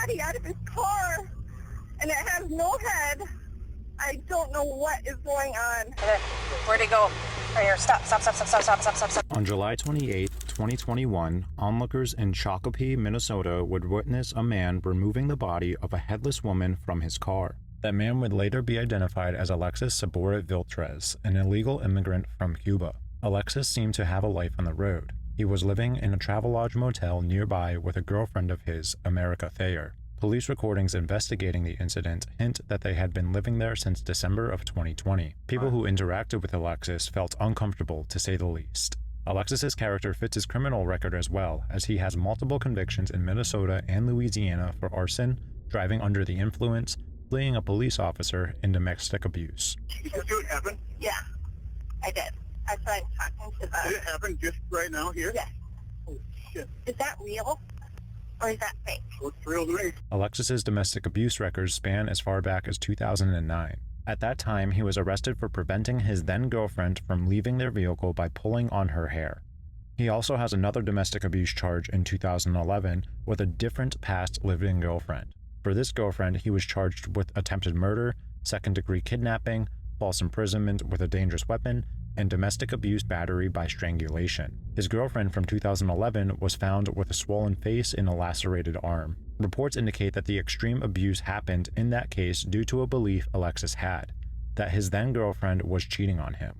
body out of his car, and it has no head. I don't know what is going on. Where'd he go? Right here, stop. On July 28, 2021, onlookers in Shakopee, Minnesota would witness a man removing the body of a headless woman from his car. That man would later be identified as Alexis Sabora Viltres, an illegal immigrant from Cuba. Alexis seemed to have a life on the road. He was living in a Travelodge motel nearby with a girlfriend of his, America Thayer. Police recordings investigating the incident hint that they had been living there since December of 2020. People who interacted with Alexis felt uncomfortable, to say the least. Alexis's character fits his criminal record as well, as he has multiple convictions in Minnesota and Louisiana for arson, driving under the influence, fleeing a police officer, and domestic abuse. Did you see what happened? Yeah, I did. I tried talking to the... Did it happen just right now here? Yes. Oh, shit. Is that real? Or is that fake? Looks real to me. Alexis's domestic abuse records span as far back as 2009. At that time, he was arrested for preventing his then-girlfriend from leaving their vehicle by pulling on her hair. He also has another domestic abuse charge in 2011 with a different past living girlfriend. For this girlfriend, he was charged with attempted murder, second-degree kidnapping, false imprisonment with a dangerous weapon, and domestic abuse battery by strangulation. His girlfriend from 2011 was found with a swollen face and a lacerated arm. Reports indicate that the extreme abuse happened in that case due to a belief Alexis had, that his then-girlfriend was cheating on him.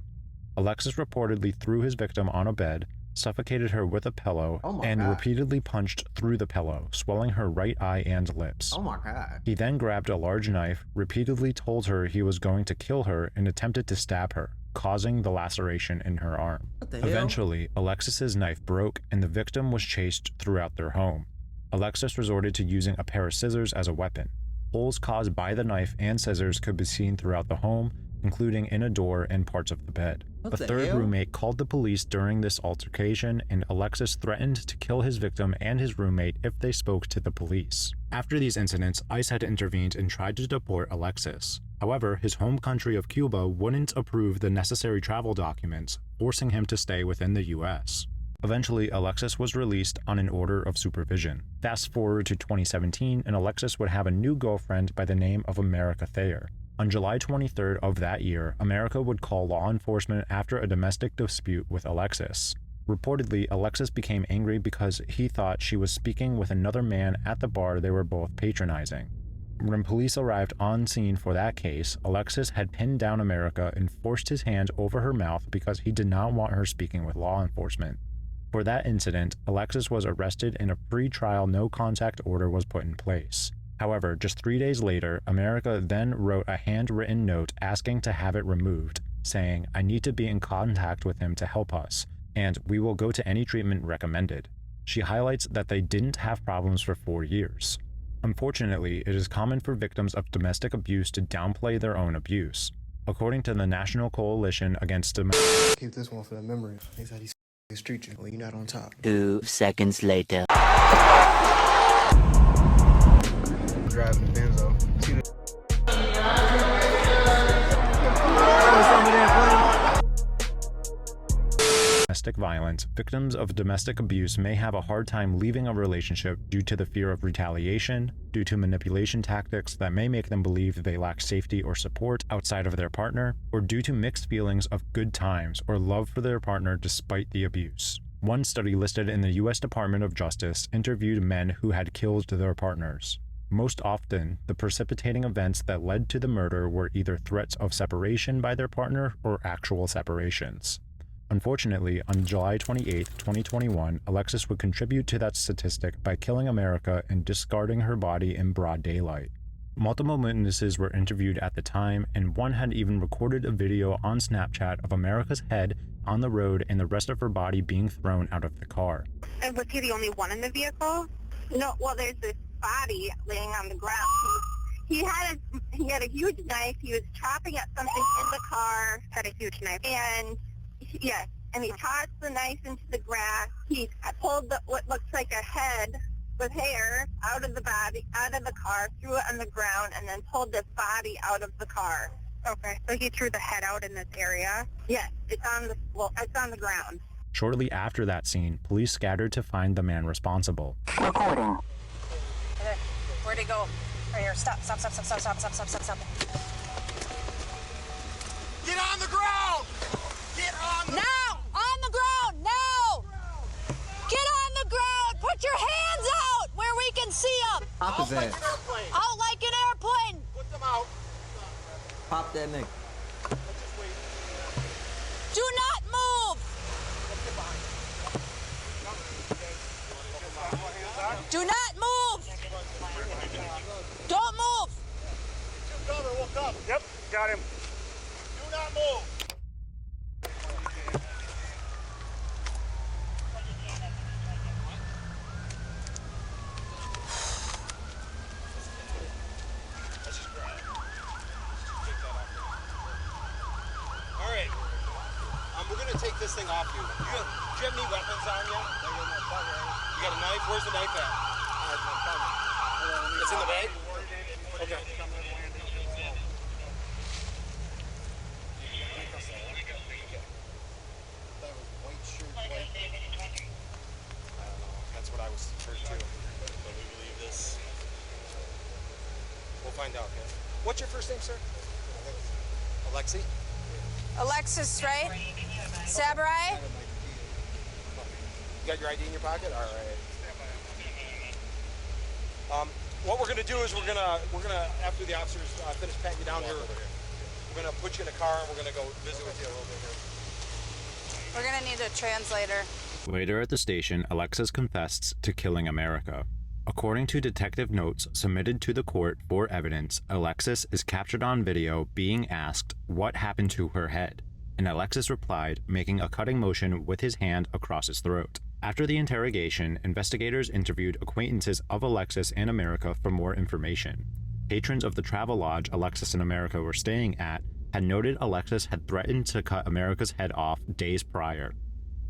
Alexis reportedly threw his victim on a bed, suffocated her with a pillow, and repeatedly punched through the pillow, swelling her right eye and lips. Oh my God. He then grabbed a large knife, repeatedly told her he was going to kill her, and attempted to stab her, causing the laceration in her arm. What the hell? Eventually, Alexis's knife broke and the victim was chased throughout their home. Alexis resorted to using a pair of scissors as a weapon. Holes caused by the knife and scissors could be seen throughout the home, including in a door and parts of the bed. What The the third hell? roommate called the police during this altercation, and Alexis threatened to kill his victim and his roommate if they spoke to the police. After these incidents, ICE had intervened and tried to deport Alexis. However, his home country of Cuba wouldn't approve the necessary travel documents, forcing him to stay within the US. Eventually, Alexis was released on an order of supervision. Fast forward to 2017, and Alexis would have a new girlfriend by the name of America Thayer. On July 23rd of that year, America would call law enforcement after a domestic dispute with Alexis. Reportedly, Alexis became angry because he thought she was speaking with another man at the bar they were both patronizing. When police arrived on scene for that case, Alexis had pinned down America and forced his hand over her mouth because he did not want her speaking with law enforcement. For that incident, Alexis was arrested and a pre-trial no-contact order was put in place. However, just 3 days later, America then wrote a handwritten note asking to have it removed, saying, "I need to be in contact with him to help us, and we will go to any treatment recommended." She highlights that they didn't have problems for 4 years. Unfortunately, it is common for victims of domestic abuse to downplay their own abuse. According to the National Coalition Against Keep this one for the memory. Thanks how these treat you when you're not on top. 2 seconds later. Driving the Benzo. domestic violence, victims of domestic abuse may have a hard time leaving a relationship due to the fear of retaliation, due to manipulation tactics that may make them believe they lack safety or support outside of their partner, or due to mixed feelings of good times or love for their partner despite the abuse. One study listed in the U.S. Department of Justice interviewed men who had killed their partners. Most often, the precipitating events that led to the murder were either threats of separation by their partner or actual separations. Unfortunately, on July 28, 2021, Alexis would contribute to that statistic by killing America and discarding her body in broad daylight. Multiple witnesses were interviewed at the time, and one had even recorded a video on Snapchat of America's head on the road and the rest of her body being thrown out of the car. And was he the only one in the vehicle? No, well, there's this body laying on the ground. He had a huge knife. He was chopping at something in the car. Had a huge knife. And yes, and he tossed the knife into the grass. He pulled what looks like a head with hair out of the body, out of the car, threw it on the ground, and then pulled this body out of the car. Okay, so he threw the head out in this area? Yes, it's on the ground. Shortly after that scene, police scattered to find the man responsible. Recording. Where'd he go? Right here. Stop. Stop. Stop. Stop. Stop. Stop. Stop. Stop. Stop. Stop. Get on the ground! Get on the Now! On the ground! Now! Get on the ground! Put your hands out where we can see them! Pop his like ass. an airplane. Out like an airplane! Put them out. Pop that nigga. Just wait. Do not move! Do not move! Don't move! Brother, woke up. Yep, got him. Do not move. All right. We're gonna take this thing off you. Do you have any weapons on you? You got a knife? Where's the knife at? It's in the bag? Okay. That's what I was heard too. But we believe this. We'll find out. Okay? What's your first name, sir? Alexi? Alexis, right? Saburai? You got your ID in your pocket? All right. What we're gonna do is we're gonna after the officers finish patting you down here, we're gonna put you in a car and we're gonna go visit with you a little bit here. We're gonna need a translator. Later at the station, Alexis confessed to killing America. According to detective notes submitted to the court for evidence, Alexis is captured on video being asked what happened to her head, and Alexis replied, making a cutting motion with his hand across his throat. After the interrogation, investigators interviewed acquaintances of Alexis and America for more information. Patrons of the travel lodge Alexis and America were staying at had noted Alexis had threatened to cut America's head off days prior.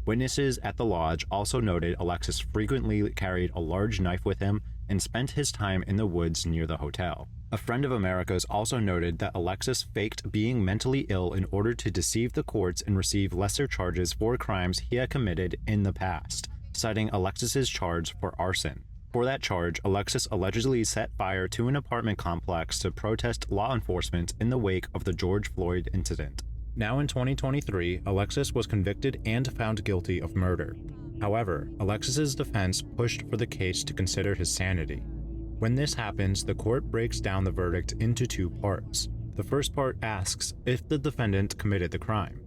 Witnesses at the lodge also noted Alexis frequently carried a large knife with him and spent his time in the woods near the hotel. A friend of America's also noted that Alexis faked being mentally ill in order to deceive the courts and receive lesser charges for crimes he had committed in the past, citing Alexis's charge for arson. For that charge, Alexis allegedly set fire to an apartment complex to protest law enforcement in the wake of the George Floyd incident. Now in 2023, Alexis was convicted and found guilty of murder. However, Alexis's defense pushed for the case to consider his sanity. When this happens, the court breaks down the verdict into two parts. The first part asks if the defendant committed the crime.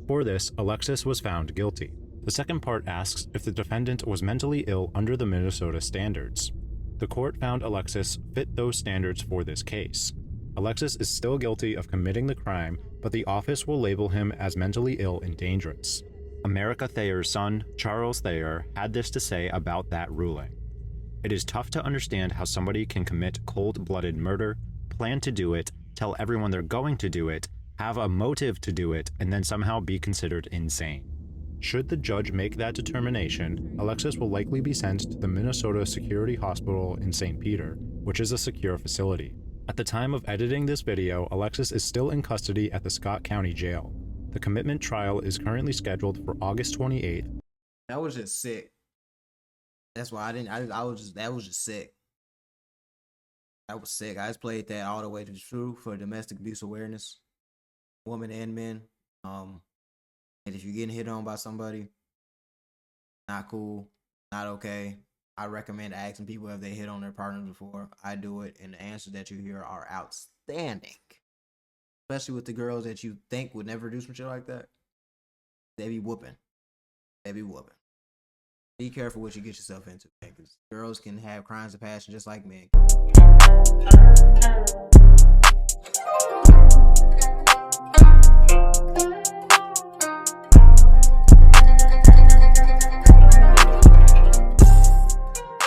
For this, Alexis was found guilty. The second part asks if the defendant was mentally ill under the Minnesota standards. The court found Alexis fit those standards for this case. Alexis is still guilty of committing the crime, but the office will label him as mentally ill and dangerous. America Thayer's son, Charles Thayer, had this to say about that ruling. It is tough to understand how somebody can commit cold-blooded murder, plan to do it, tell everyone they're going to do it, have a motive to do it, and then somehow be considered insane. Should the judge make that determination, Alexis will likely be sent to the Minnesota Security Hospital in St. Peter, which is a secure facility. At the time of editing this video, Alexis is still in custody at the Scott County Jail. The commitment trial is currently scheduled for August 28th. That was just sick. That's why that was just sick. That was sick. I just played that all the way to true for domestic abuse awareness, women and men. And if you're getting hit on by somebody, not cool, not okay. I recommend asking people if they hit on their partners before. I do it, and the answers that you hear are outstanding. Especially with the girls that you think would never do some shit like that. They be whooping. They be whooping. Be careful what you get yourself into, man, because girls can have crimes of passion just like men.